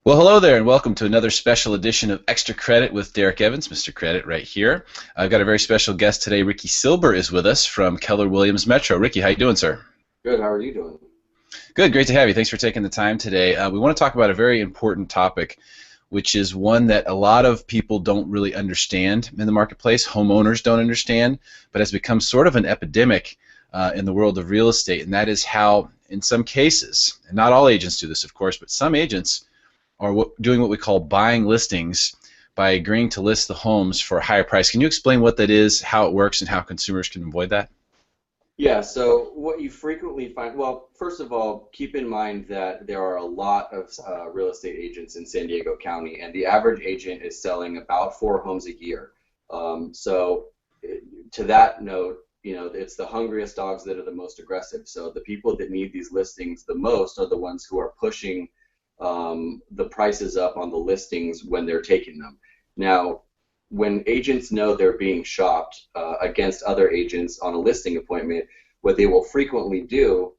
Well, hello there, and welcome to another special edition of Extra Credit with Derek Evans, Mr. Credit, right here. I've got a very special guest today. Ricky Silber is with us from Keller Williams Metro. Ricky, how you doing, sir? Good. How are you doing? Good, great to have you. Thanks for taking the time today. We want to talk about a very important topic, which is one that a lot of people don't really understand in the marketplace. Homeowners don't understand, but has become sort of an epidemic in the world of real estate, and that is how, in some cases, and not all agents do this, of course, but some agents are doing what we call buying listings by agreeing to list the homes for a higher price. Can you explain what that is, how it works, and how consumers can avoid that? Yeah, so what you frequently find, well, first of all, keep in mind that there are a lot of real estate agents in San Diego County, and the average agent is selling about 4 homes a year. So to that note, it's the hungriest dogs that are the most aggressive. So the people that need these listings the most are the ones who are pushing the prices up on the listings when they're taking them. Now, when agents know they're being shopped against other agents on a listing appointment, what they will frequently do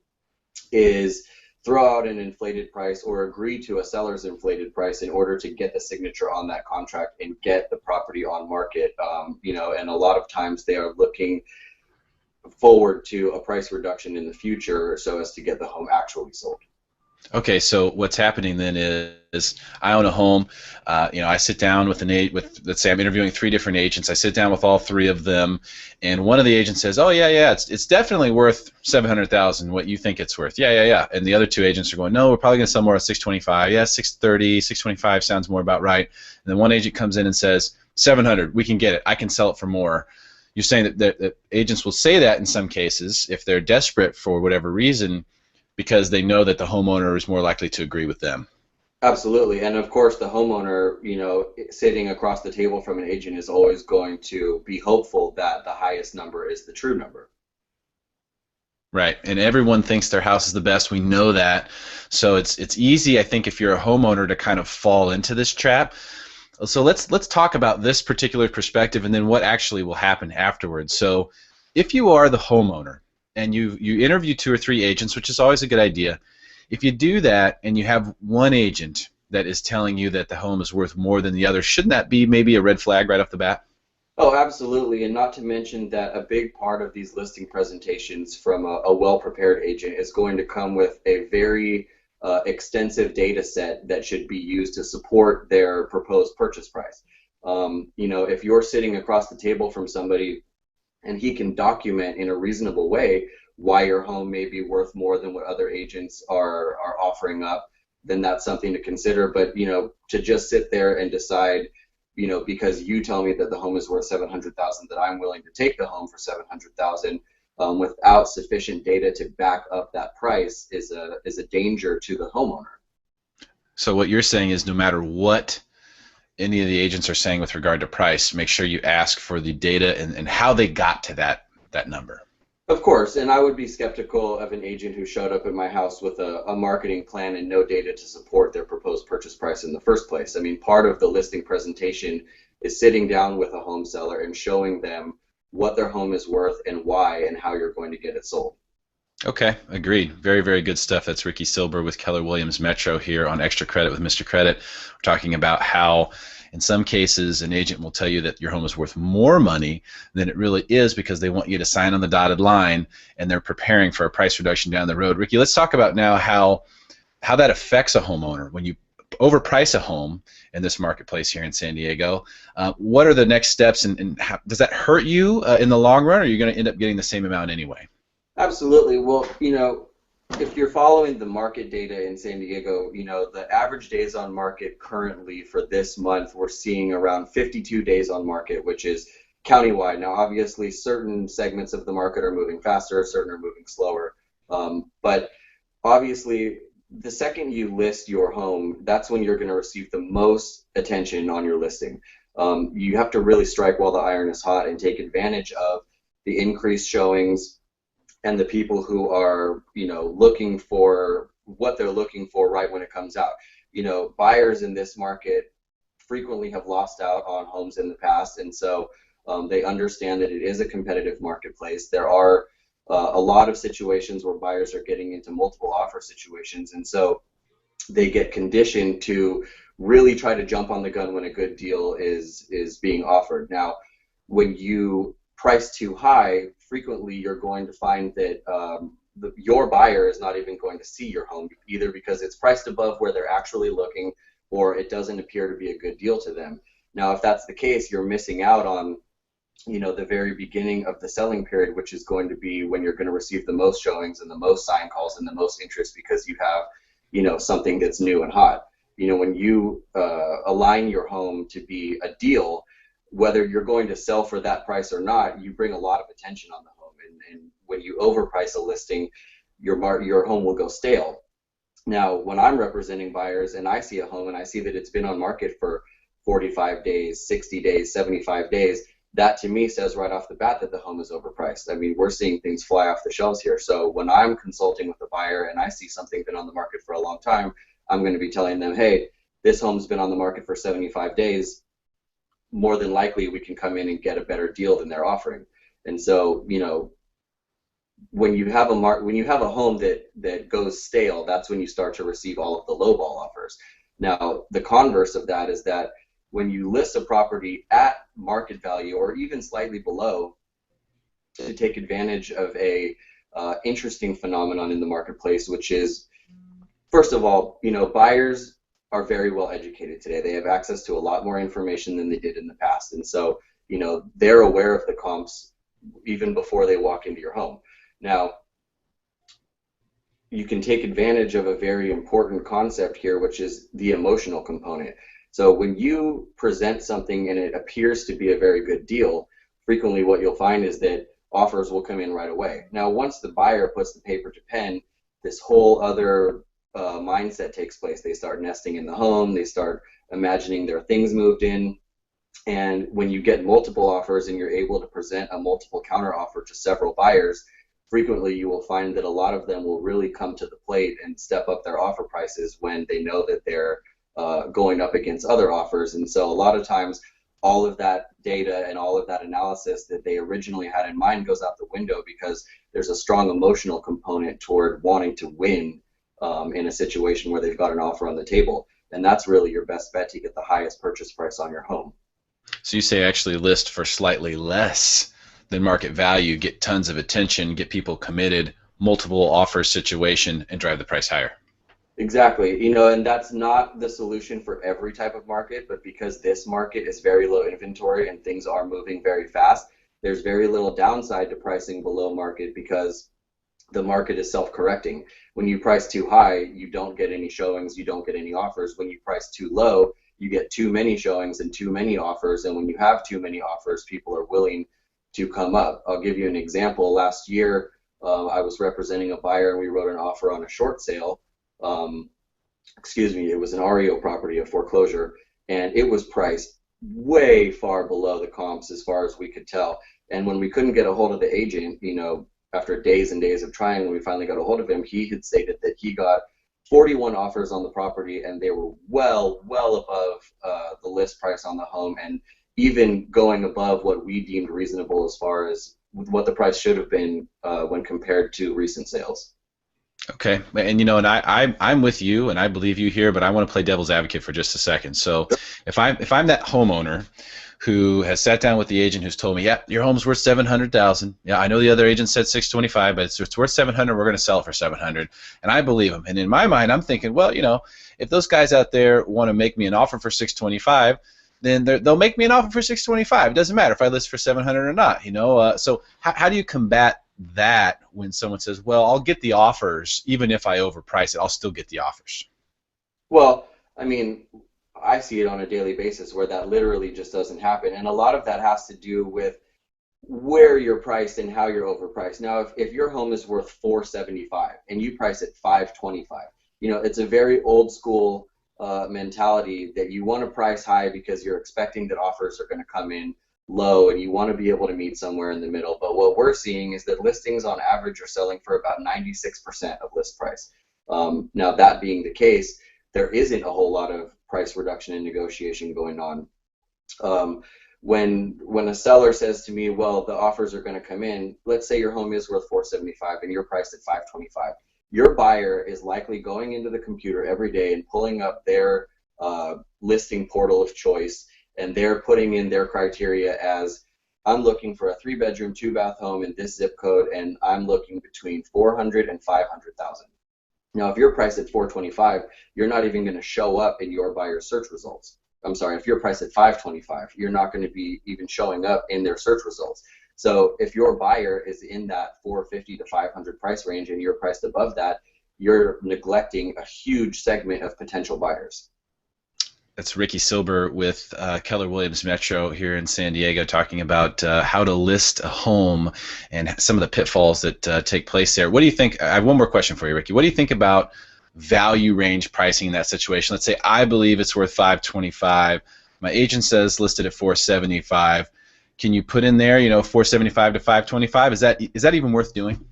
is throw out an inflated price or agree to a seller's inflated price in order to get the signature on that contract and get the property on market. And a lot of times they are looking forward to a price reduction in the future so as to get the home actually sold. Okay, so what's happening then is I own a home. I sit down with let's say I'm interviewing 3 different agents. I sit down with all 3 of them, and one of the agents says, "Oh yeah, it's definitely worth 700,000. What you think it's worth?" Yeah. And the other 2 agents are going, "No, we're probably going to sell more at 625. Yeah, 630, 625 sounds more about right." And then one agent comes in and says, 700. We can get it. I can sell it for more. You're saying that agents will say that in some cases if they're desperate for whatever reason, because they know that the homeowner is more likely to agree with them. Absolutely. And of course, the homeowner, sitting across the table from an agent is always going to be hopeful that the highest number is the true number. Right, and everyone thinks their house is the best. We know that, so it's easy, I think, if you're a homeowner to kind of fall into this trap. So let's talk about this particular perspective, and then what actually will happen afterwards. So, if you are the homeowner and you interview 2 or 3 agents, which is always a good idea, if you do that and you have one agent that is telling you that the home is worth more than the other, shouldn't that be maybe a red flag right off the bat? Oh, absolutely. And not to mention that a big part of these listing presentations from a well-prepared agent is going to come with a very extensive data set that should be used to support their proposed purchase price. If you're sitting across the table from somebody and he can document in a reasonable way why your home may be worth more than what other agents are offering up, then that's something to consider. But to just sit there and decide, because you tell me that the home is worth 700,000, that I'm willing to take the home for 700,000 without sufficient data to back up that price is a danger to the homeowner. So what you're saying is no matter what any of the agents are saying with regard to price, make sure you ask for the data and how they got to that number. Of course, and I would be skeptical of an agent who showed up at my house with a marketing plan and no data to support their proposed purchase price in the first place. I mean, part of the listing presentation is sitting down with a home seller and showing them what their home is worth and why and how you're going to get it sold. Okay, agreed. Very, very good stuff. That's Ricky Silber with Keller Williams Metro here on Extra Credit with Mr. Credit. We're talking about how in some cases an agent will tell you that your home is worth more money than it really is because they want you to sign on the dotted line and they're preparing for a price reduction down the road. Ricky, let's talk about now how that affects a homeowner when you overprice a home in this marketplace here in San Diego. What are the next steps, and how, does that hurt you in the long run, or are you going to end up getting the same amount anyway? Absolutely. Well, if you're following the market data in San Diego, the average days on market currently for this month, we're seeing around 52 days on market, which is countywide. Now, obviously, certain segments of the market are moving faster, certain are moving slower. But obviously, the second you list your home, that's when you're going to receive the most attention on your listing. You have to really strike while the iron is hot and take advantage of the increased showings and the people who are, looking for what they're looking for right when it comes out. Buyers in this market frequently have lost out on homes in the past, and so they understand that it is a competitive marketplace. There are a lot of situations where buyers are getting into multiple offer situations, and so they get conditioned to really try to jump on the gun when a good deal is being offered. Now, when you price too high, frequently you're going to find that your buyer is not even going to see your home, either because it's priced above where they're actually looking, or it doesn't appear to be a good deal to them. Now, if that's the case, you're missing out on, the very beginning of the selling period, which is going to be when you're going to receive the most showings and the most sign calls and the most interest, because you have, something that's new and hot. When you align your home to be a deal, whether you're going to sell for that price or not, you bring a lot of attention on the home. And when you overprice a listing, your home will go stale. Now, when I'm representing buyers and I see a home and I see that it's been on market for 45 days, 60 days, 75 days, that to me says right off the bat that the home is overpriced. I mean, we're seeing things fly off the shelves here. So when I'm consulting with the buyer and I see something been on the market for a long time, I'm going to be telling them, hey, this home's been on the market for 75 days. More than likely, we can come in and get a better deal than they're offering. And so, when you have a home that goes stale, that's when you start to receive all of the lowball offers. Now, the converse of that is that when you list a property at market value or even slightly below, to take advantage of a interesting phenomenon in the marketplace, which is, first of all, buyers are very well educated today. They have access to a lot more information than they did in the past. And so, they're aware of the comps even before they walk into your home. Now, you can take advantage of a very important concept here, which is the emotional component. So when you present something and it appears to be a very good deal, frequently what you'll find is that offers will come in right away. Now, once the buyer puts the paper to pen, this whole other mindset takes place. They start nesting in the home, they start imagining their things moved in, and when you get multiple offers and you're able to present a multiple counter offer to several buyers, frequently you will find that a lot of them will really come to the plate and step up their offer prices when they know that they're going up against other offers. And so a lot of times all of that data and all of that analysis that they originally had in mind goes out the window, because there's a strong emotional component toward wanting to win in a situation where they've got an offer on the table. And that's really your best bet to get the highest purchase price on your home. So you say actually list for slightly less than market value, get tons of attention, get people committed, multiple offer situation, and drive the price higher. Exactly. And that's not the solution for every type of market, but because this market is very low inventory and things are moving very fast, there's very little downside to pricing below market, because the market is self-correcting. When you price too high, you don't get any showings, you don't get any offers. When you price too low, you get too many showings and too many offers. And when you have too many offers, people are willing to come up. I'll give you an example. Last year, I was representing a buyer and we wrote an offer on a short sale. It was an REO property, a foreclosure, and it was priced way far below the comps as far as we could tell. And when we couldn't get a hold of the agent, after days and days of trying, when we finally got a hold of him, he had stated that he got 41 offers on the property, and they were well above the list price on the home, and even going above what we deemed reasonable as far as what the price should have been when compared to recent sales. Okay, and I'm with you, and I believe you here, but I want to play devil's advocate for just a second. So, if I'm that homeowner who has sat down with the agent who's told me, yeah, your home's worth $700,000. Yeah, I know the other agent said $625, but it's worth $700. We're going to sell it for $700, and I believe him. And in my mind, I'm thinking, well, if those guys out there want to make me an offer for $625, then they'll make me an offer for $625. It doesn't matter if I list for $700 or not. So how do you combat that when someone says, well, I'll get the offers even if I overprice it, I'll still get the offers? Well, I mean, I see it on a daily basis where that literally just doesn't happen, and a lot of that has to do with where you're priced and how you're overpriced. Now, if your home is worth $475 and you price it $525, it's a very old school mentality that you want to price high because you're expecting that offers are going to come in low and you want to be able to meet somewhere in the middle. But what we're seeing is that listings on average are selling for about 96% of list price. Now, that being the case, there isn't a whole lot of price reduction and negotiation going on. When a seller says to me, well, the offers are going to come in, let's say your home is worth $475 and you're priced at $525. your buyer is likely going into the computer every day and pulling up their listing portal of choice, and they're putting in their criteria as, I'm looking for a 3-bedroom, 2-bath home in this zip code, and I'm looking between 400 and 500,000. Now, if you're priced at 425, you're not even going to show up in your buyer's search results. I'm sorry, if you're priced at 525, you're not going to be even showing up in their search results. So if your buyer is in that 450 to 500 price range and you're priced above that, you're neglecting a huge segment of potential buyers. That's Ricky Silber with Keller Williams Metro here in San Diego, talking about how to list a home and some of the pitfalls that take place there. What do you think? I have one more question for you, Ricky. What do you think about value range pricing in that situation? Let's say I believe it's worth $525. My agent says listed at $475. Can you put in there, $475 to $525? Is that even worth doing?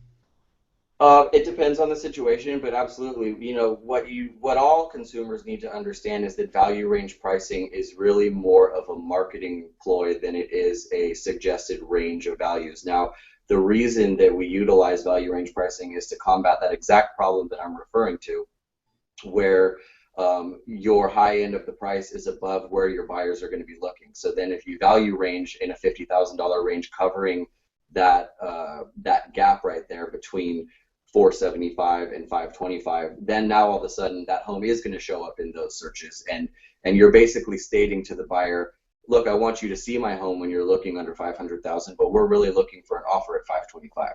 It depends on the situation, but absolutely, what all consumers need to understand is that value range pricing is really more of a marketing ploy than it is a suggested range of values. Now, the reason that we utilize value range pricing is to combat that exact problem that I'm referring to, where your high end of the price is above where your buyers are going to be looking. So then if you value range in a $50,000 range, covering that gap right there between 475 and 525, then now all of a sudden that home is going to show up in those searches, and you're basically stating to the buyer, look, I want you to see my home when you're looking under 500,000, but we're really looking for an offer at 525.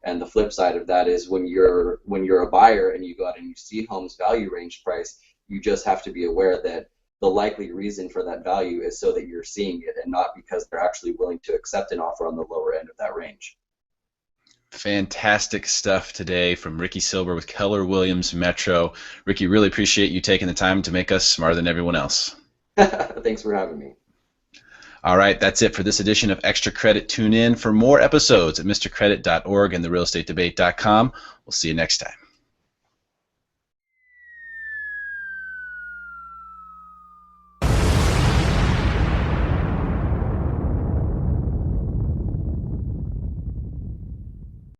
And the flip side of that is when you're a buyer and you go out and you see homes value range price, you just have to be aware that the likely reason for that value is so that you're seeing it and not because they're actually willing to accept an offer on the lower end of that range. Fantastic stuff today from Ricky Silber with Keller Williams Metro. Ricky, really appreciate you taking the time to make us smarter than everyone else. Thanks for having me. All right, that's it for this edition of Extra Credit. Tune in for more episodes at mrcredit.org and therealestatedebate.com. We'll see you next time.